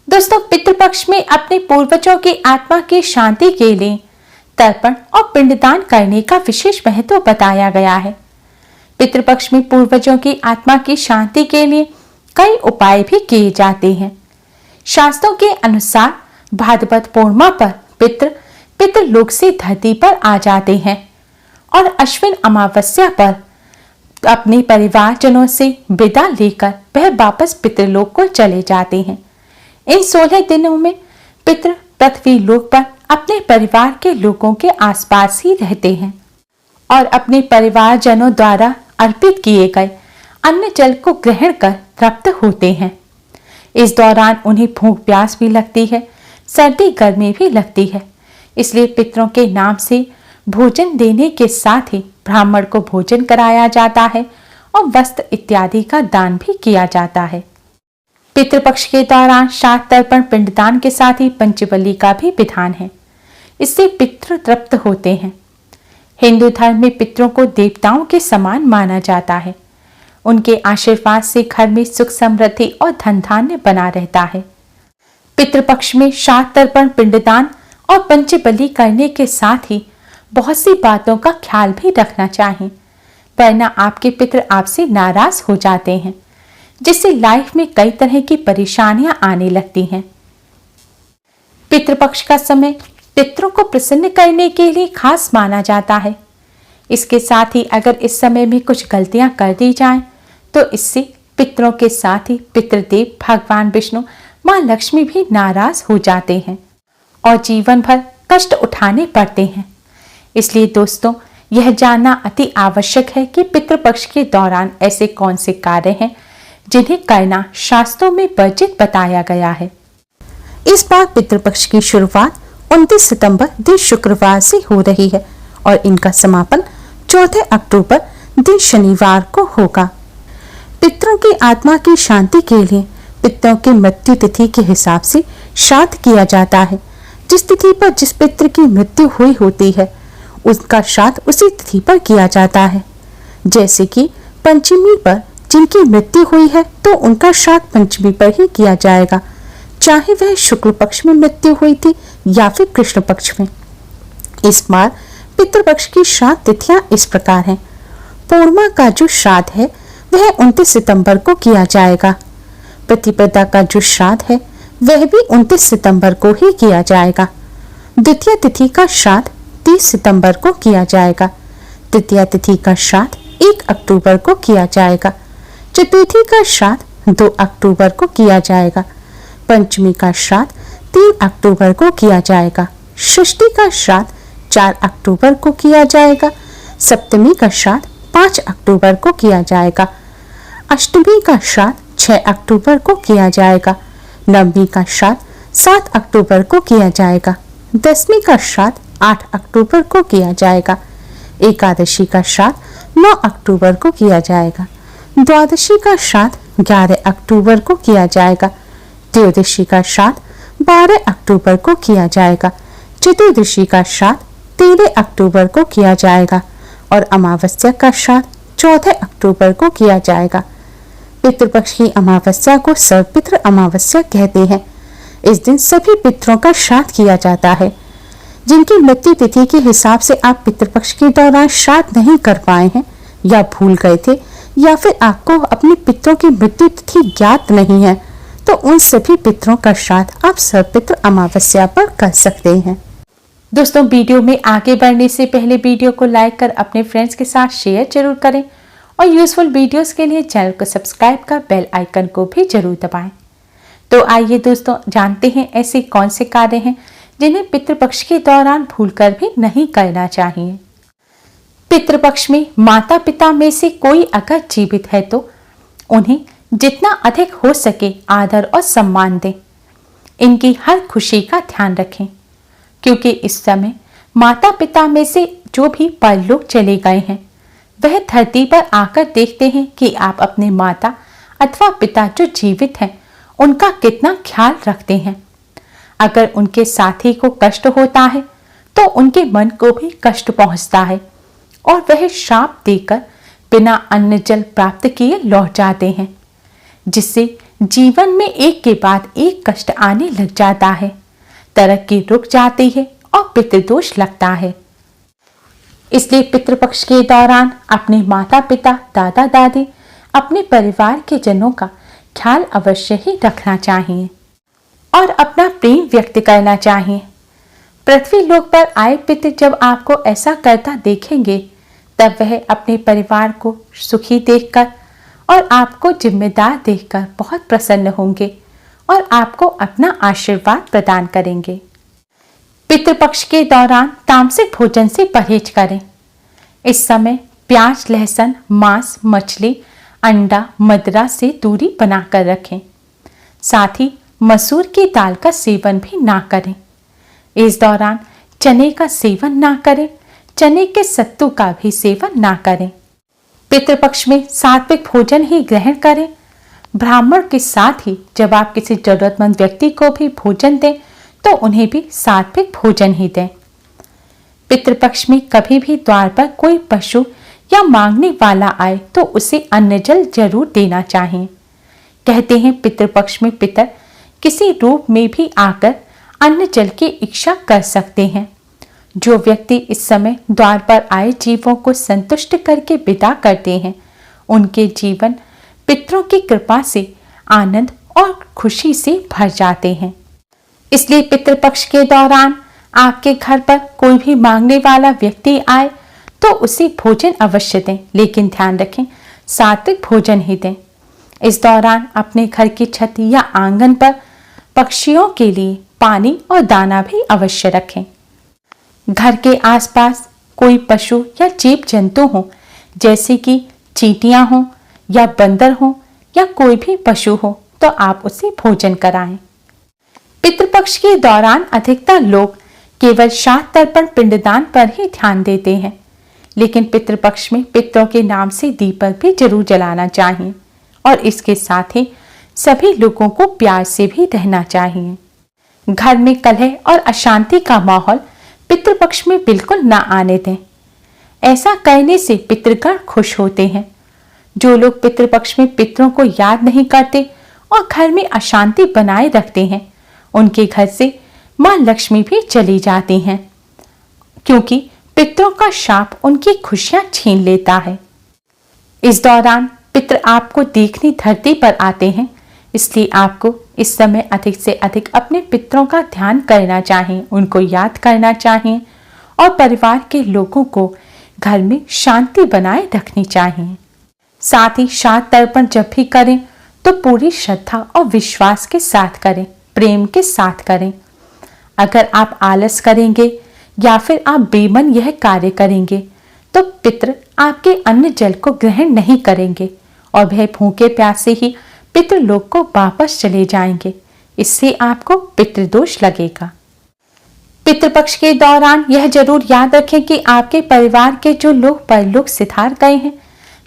दोस्तों, पितृपक्ष में अपने पूर्वजों की आत्मा की शांति के लिए तर्पण और पिंडदान करने का विशेष महत्व बताया गया है। पितृपक्ष में पूर्वजों की आत्मा की शांति के लिए कई उपाय भी किए जाते हैं। शास्त्रों के अनुसार भाद्रपद पूर्णिमा पर पितृलोक से धरती पर आ जाते हैं और अश्विन अमावस्या पर अपने परिवारजनों से विदा लेकर वह वापस पितृलोक को चले जाते हैं। इन 16 दिनों में पितृ पृथ्वी लोक पर अपने परिवार के लोगों के आसपास ही रहते हैं और अपने परिवारजनों द्वारा अर्पित किए गए अन्न जल को ग्रहण कर तृप्त होते हैं। इस दौरान उन्हें भूख प्यास भी लगती है, सर्दी गर्मी भी लगती है। इसलिए पितरों के नाम से भोजन देने के साथ ही ब्राह्मण को भोजन कराया जाता है और वस्त्र इत्यादि का दान भी किया जाता है। पितृपक्ष के दौरान श्राद्ध तर्पण पिंडदान के साथ ही पंचबली का भी विधान है। इससे पितृ तृप्त होते हैं। हिंदू धर्म में पितरों को देवताओं के समान माना जाता है। उनके आशीर्वाद से घर में सुख समृद्धि और धन धान्य बना रहता है। पितृपक्ष में श्राद्ध तर्पण पिंडदान और पंचबली करने के साथ ही बहुत सी बातों का ख्याल भी रखना चाहिए, वरना आपके पितृ आपसे नाराज हो जाते हैं, जिससे लाइफ में कई तरह की परेशानियां आने लगती हैं। पितृपक्ष का समय पितरों को प्रसन्न करने के लिए खास माना जाता है। इसके साथ ही अगर इस समय में कुछ गलतियां कर दी जाएं, तो इससे पितरों के साथ ही पितृदेव भगवान विष्णु, मां लक्ष्मी भी नाराज हो जाते हैं और जीवन भर कष्ट उठाने पड़ते हैं। इसलिए दोस्तों, यह जानना अति आवश्यक है कि पितृपक्ष के दौरान ऐसे कौन से कार्य हैं जिन्हें करना शास्त्रों में वर्जित बताया गया है। इस बार पितृपक्ष की शुरुआत 29 सितंबर दिन शुक्रवार से हो रही है और इनका समापन 14 अक्टूबर दिन शनिवार को होगा। पितरों की आत्मा की शांति के लिए पितरों की मृत्यु तिथि के हिसाब से श्राद्ध किया जाता है। जिस तिथि पर जिस पितृ की मृत्यु हुई होती है, उसका श्राद्ध उसी तिथि पर किया जाता है। जैसे कि पंचमी पर जिनकी मृत्यु हुई है, तो उनका श्राद्ध पंचमी पर ही किया जाएगा, चाहे वह शुक्ल पक्ष में मृत्यु हुई थी या फिर कृष्ण पक्ष में। इस बार पितृपक्ष की श्राद्ध तिथियां इस प्रकार हैं। पूर्णिमा का जो श्राद्ध है वह 29 सितंबर को किया जाएगा। प्रतिपदा का जो श्राद्ध है वह भी 29 सितंबर को ही किया जाएगा। द्वितीय तिथि का श्राद्ध 30 सितंबर को किया जाएगा। तृतीय तिथि का श्राद्ध 1 अक्टूबर को किया जाएगा। चतुर्थी का श्राद्ध 2 अक्टूबर को किया जाएगा। पंचमी का श्राद्ध 3 अक्टूबर को किया जाएगा। षष्ठी का श्राद्ध 4 अक्टूबर को किया जाएगा। सप्तमी का श्राद्ध 5 अक्टूबर को किया जाएगा। अष्टमी का श्राद्ध 6 अक्टूबर को किया जाएगा। नवमी का श्राद्ध 7 अक्टूबर को किया जाएगा। दसवीं का श्राद्ध 8 अक्टूबर को किया जाएगा। एकादशी का श्राद्ध 9 अक्टूबर को किया जाएगा। द्वादशी का श्राद्ध 11 अक्टूबर को किया जाएगा। त्रयोदशी का श्राद्ध 12 अक्टूबर को किया जाएगा। चतुर्दशी का श्राद्ध 13 अक्टूबर को किया जाएगा और अमावस्या का श्राद्ध 14 अक्टूबर को किया जाएगा। पितृपक्ष की अमावस्या को सर्वपितृ अमावस्या कहते हैं। इस दिन सभी पितरों का श्राद्ध किया जाता है। जिनकी मृत्यु तिथि के हिसाब से आप पितृपक्ष के दौरान श्राद्ध नहीं कर पाए हैं या भूल गए थे, या फिर आपको अपने पितरों की मृत्यु तिथि ज्ञात नहीं है, तो उन सभी पितरों का श्राद्ध आप सर्वपितृ अमावस्या पर कर सकते हैं। दोस्तों, वीडियो में आगे बढ़ने से पहले वीडियो को लाइक कर अपने फ्रेंड्स के साथ शेयर जरूर करें और यूजफुल वीडियोस के लिए चैनल को सब्सक्राइब कर बेल आइकन को भी जरूर दबाएं। तो आइए दोस्तों, जानते हैं ऐसे कौन से कार्य हैं जिन्हें पितृपक्ष के दौरान भूलकर भी नहीं करना चाहिए। पितृपक्ष में माता पिता में से कोई अगर जीवित है तो उन्हें जितना अधिक हो सके आदर और सम्मान दें। इनकी हर खुशी का ध्यान रखें, क्योंकि इस समय माता पिता में से जो भी परलोक चले गए हैं, वह धरती पर आकर देखते हैं कि आप अपने माता अथवा पिता जो जीवित हैं उनका कितना ख्याल रखते हैं। अगर उनके साथी को कष्ट होता है तो उनके मन को भी कष्ट पहुंचता है और वह श्राप देकर बिना अन्न जल प्राप्त किए लौट जाते हैं, जिससे जीवन में एक के बाद एक कष्ट आने लग जाता है, तरक्की रुक जाती है और पितृदोष लगता है। इसलिए पितृपक्ष के दौरान अपने माता पिता, दादा दादी, अपने परिवार के जनों का ख्याल अवश्य ही रखना चाहिए और अपना प्रेम व्यक्त करना चाहिए। पृथ्वी लोक पर आए पितृ जब आपको ऐसा करता देखेंगे, तब वह अपने परिवार को सुखी देखकर और आपको जिम्मेदार देखकर बहुत प्रसन्न होंगे और आपको अपना आशीर्वाद प्रदान करेंगे। पितृपक्ष के दौरान तामसिक भोजन से परहेज करें। इस समय प्याज, लहसुन, मांस, मछली, अंडा, मदिरा से दूरी बनाकर रखें। साथ ही मसूर की दाल का सेवन भी ना करें। इस दौरान चने का सेवन ना करें, चने के सत्तू का भी सेवन ना करें। पितृपक्ष में सात्विक भोजन ही ग्रहण करें। ब्राह्मण के साथ ही जब आप किसी जरूरतमंद व्यक्ति को भी भोजन दें तो उन्हें भी सात्विक भोजन ही दें। पितृपक्ष में कभी भी द्वार पर कोई पशु या मांगने वाला आए तो उसे अन्न जल जरूर देना चाहिए। कहते हैं पितृपक्ष में पितर किसी रूप में भी आकर अन्न जल की इच्छा कर सकते हैं। जो व्यक्ति इस समय द्वार पर आए जीवों को संतुष्ट करके विदा करते हैं, उनके जीवन पितरों की कृपा से आनंद और खुशी से भर जाते हैं। इसलिए पितृपक्ष के दौरान आपके घर पर कोई भी मांगने वाला व्यक्ति आए तो उसे भोजन अवश्य दें, लेकिन ध्यान रखें सात्विक भोजन ही दें। इस दौरान अपने घर की छत या आंगन पर पक्षियों के लिए पानी और दाना भी अवश्य रखें। घर के आसपास कोई पशु या जीव जंतु हो, जैसे कि चींटियां हो या बंदर हो या कोई भी पशु हो, तो आप उसे भोजन कराएं। पितृपक्ष के दौरान अधिकतर लोग केवल श्राद्ध तर्पण पिंडदान पर ही ध्यान देते हैं, लेकिन पितृपक्ष में पितरों के नाम से दीपक भी जरूर जलाना चाहिए और इसके साथ ही सभी लोगों को प्यार से भी रहना चाहिए। घर में कलह और अशांति का माहौल पितृपक्ष में बिल्कुल ना आने दें। ऐसा करने से पितृगण खुश होते हैं। जो लोग पितृपक्ष में पितरों को याद नहीं करते और घर में अशांति बनाए रखते हैं, उनके घर से मां लक्ष्मी भी चली जाती हैं, क्योंकि पितरों का शाप उनकी खुशियां छीन लेता है। इस दौरान पितृ आपको देखने धरती पर आते हैं, इसलिए आपको इस समय अधिक से अधिक अपने पितरों का ध्यान करना चाहिए, उनको याद करना चाहिए और परिवार के लोगों को घर में शांति बनाए रखनी चाहिए। साथ ही श्राद्ध तर्पण जब भी करें तो पूरी श्रद्धा और विश्वास के साथ करें, प्रेम के साथ करें। अगर आप आलस करेंगे या फिर आप बेमन यह कार्य करेंगे तो पितृ आपके अन्न जल को ग्रहण नहीं करेंगे और वह भूखे प्यासे ही पितृलोक को वापस चले जाएंगे। इससे आपको पितृदोष लगेगा। पितृपक्ष के दौरान यह जरूर याद रखें कि आपके परिवार के जो लोग परलोक सिधार गए हैं,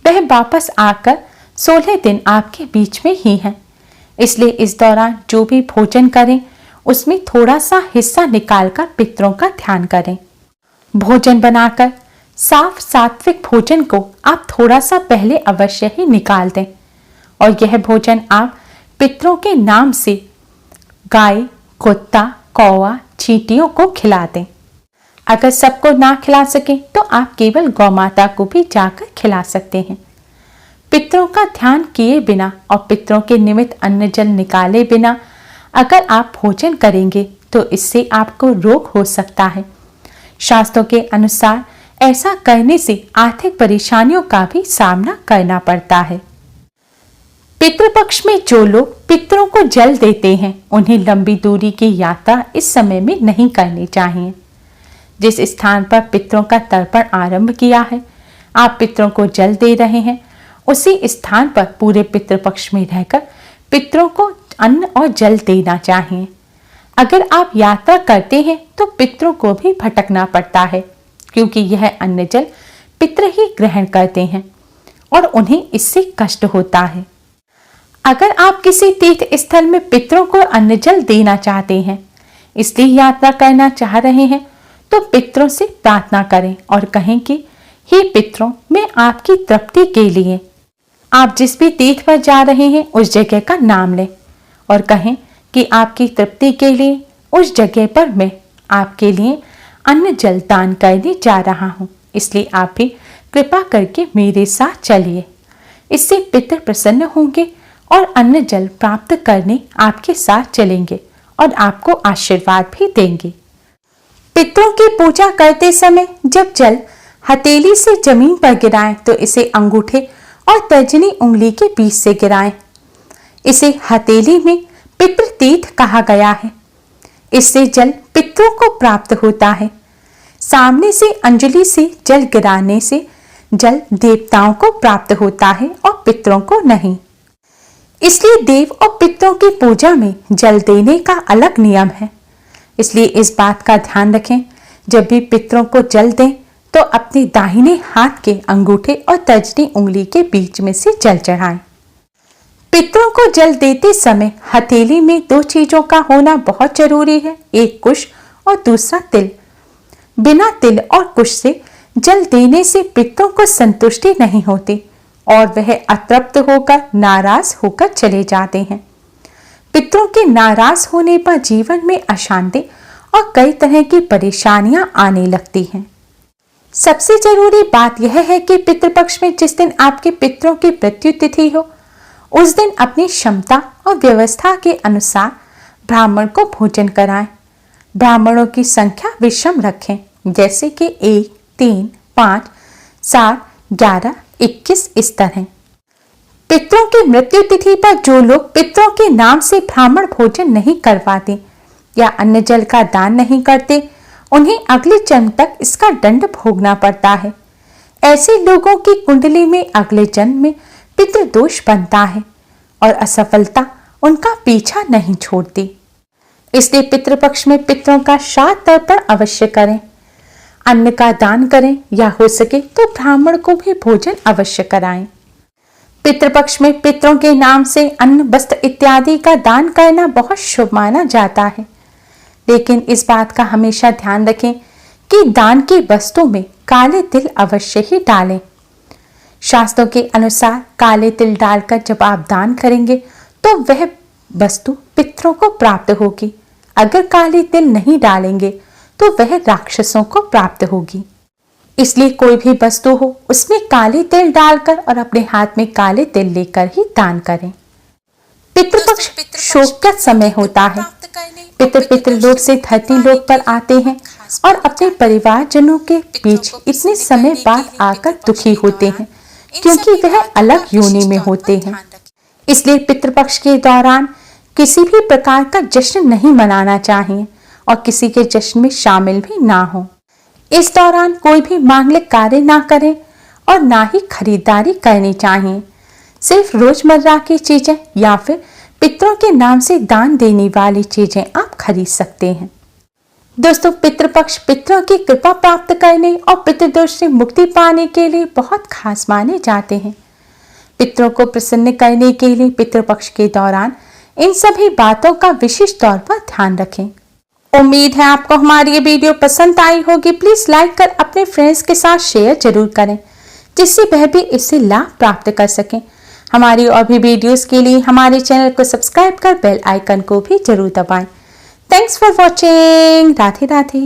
वह वापस आकर 16 दिन आपके बीच में ही हैं। इसलिए इस दौरान जो भी भोजन करें उसमें थोड़ा सा हिस्सा निकालकर पितरों का ध्यान करें। भोजन बनाकर साफ सात्विक भोजन को आप थोड़ा सा पहले अवश्य ही निकाल दें और यह भोजन आप पितरों के नाम से गाय, कुत्ता, कौवा, चींटियों को खिला दें। अगर सबको ना खिला सकें तो आप केवल गौ माता को भी जाकर खिला सकते हैं। पितरों का ध्यान किए बिना और पितरों के निमित्त अन्न जल निकाले बिना अगर आप भोजन करेंगे तो इससे आपको रोग हो सकता है। शास्त्रों के अनुसार ऐसा करने से आर्थिक परेशानियों का भी सामना करना पड़ता है। पितृपक्ष में जो लोग पितरों को जल देते हैं, उन्हें लंबी दूरी की यात्रा इस समय में नहीं करनी चाहिए। जिस स्थान पर पितरों का तर्पण आरंभ किया है, आप पितरों को जल दे रहे हैं, उसी स्थान पर पूरे पितृपक्ष में रहकर पितरों को अन्न और जल देना चाहिए। अगर आप यात्रा करते हैं तो पितरों को भी भटकना पड़ता है, क्योंकि यह अन्न जल पितर ही ग्रहण करते हैं और उन्हें इससे कष्ट होता है। अगर आप किसी तीर्थ स्थल में पितरों को अन्न जल देना चाहते हैं, इसलिए यात्रा करना चाह रहे हैं, तो पितरों से प्रार्थना करें और कहें कि हे पितरों, मैं आपकी तृप्ति के लिए आप जिस भी तीर्थ पर जा रहे हैं उस जगह का नाम लें और कहें कि आपकी तृप्ति के लिए उस जगह पर मैं आपके लिए अन्न जल दान करने जा रहा हूँ, इसलिए आप भी कृपा करके मेरे साथ चलिए। इससे पितृ प्रसन्न होंगे और अन्न जल प्राप्त करने आपके साथ चलेंगे और आपको आशीर्वाद भी देंगे। पितरों की पूजा करते समय जब जल हथेली से जमीन पर गिराएं तो इसे अंगूठे और तर्जनी उंगली के बीच से गिराएं। इसे हथेली में पितृ तीर्थ कहा गया है। इससे जल पितरों को प्राप्त होता है। सामने से अंजलि से जल गिराने से जल देवताओं को प्राप्त होता है और पितरों को नहीं। इसलिए देव और पितरों की पूजा में जल देने का अलग नियम है। इसलिए इस बात का ध्यान रखें, जब भी पितरों को जल दें तो अपने दाहिने हाथ के अंगूठे और तर्जनी उंगली के बीच में से जल चढ़ाएं। पितरों को जल देते समय हथेली में 2 चीजों का होना बहुत जरूरी है, एक कुश और दूसरा तिल। बिना तिल और कुश से जल देने से पितरों को संतुष्टि नहीं होती और वह अतृप्त होकर नाराज होकर चले जाते हैं। पितरों के नाराज होने पर जीवन में अशांति और कई तरह की परेशानियां आने लगती हैं। सबसे जरूरी बात यह है कि पितृपक्ष में जिस दिन आपके पितरों की मृत्यु तिथि हो उस दिन अपनी क्षमता और व्यवस्था के अनुसार ब्राह्मण को भोजन कराएं। ब्राह्मणों की संख्या विषम रखें, जैसे कि 1, 3, 5, 7, 11, 21 इस तरह। पितरों की मृत्यु तिथि पर जो लोग पितरों के नाम से ब्राह्मण भोजन नहीं करवाते या अन्न जल का दान नहीं करते उन्हें अगले जन्म तक इसका दंड भोगना पड़ता है। ऐसे लोगों की कुंडली में अगले जन्म में पितृदोष बनता है और असफलता उनका पीछा नहीं छोड़ती। इसलिए पितृपक्ष में पितरों का श्राद्ध तर्पण अवश्य करें, अन्न का दान करें या हो सके तो ब्राह्मण को भी भोजन अवश्य कराएं। पितृपक्ष में पितरों के नाम से अन्न, वस्त्र इत्यादि का दान करना बहुत शुभ माना जाता है, लेकिन इस बात का हमेशा ध्यान रखें कि दान की वस्तु में काले तिल अवश्य ही डालें। शास्त्रों के अनुसार काले तिल डालकर जब आप दान करेंगे तो वह वस्तु पितरों को प्राप्त होगी। अगर काले तिल नहीं डालेंगे तो वह राक्षसों को प्राप्त होगी। इसलिए कोई भी वस्तु हो उसमें काले तिल डालकर और अपने हाथ में काले तिल लेकर ही दान करें। पितृपक्ष शोक का समय होता है। पितृलोक से धरती लोक पर आते हैं और अपने परिवारजनों के बीच इतने समय बाद आकर दुखी होते हैं क्योंकि वह अलग योनि में होते हैं। इसलिए पितृपक्ष के दौरान किसी भी प्रकार का जश्न नहीं मनाना चाहिए और किसी के जश्न में शामिल भी ना हो। इस दौरान कोई भी मांगलिक कार्य ना करें और ना ही खरीदारी करनी चाहिए। सिर्फ रोजमर्रा की चीजें या फिर पितरों के नाम से दान देने वाली चीजें आप खरीद सकते हैं। दोस्तों, पितृपक्ष पितरों की कृपा प्राप्त करने और पितृदोष से मुक्ति पाने के लिए बहुत खास माने जाते हैं। पितरों को प्रसन्न करने के लिए पितृपक्ष के दौरान इन सभी बातों का विशेष तौर पर ध्यान रखें। उम्मीद है आपको हमारी ये वीडियो पसंद आई होगी। प्लीज लाइक कर अपने फ्रेंड्स के साथ शेयर जरूर करें जिससे वह भी इससे लाभ प्राप्त कर सकें। हमारी और भी वीडियोस के लिए हमारे चैनल को सब्सक्राइब कर बेल आइकन को भी जरूर दबाएं। Thanks for watching. Radhe Radhe.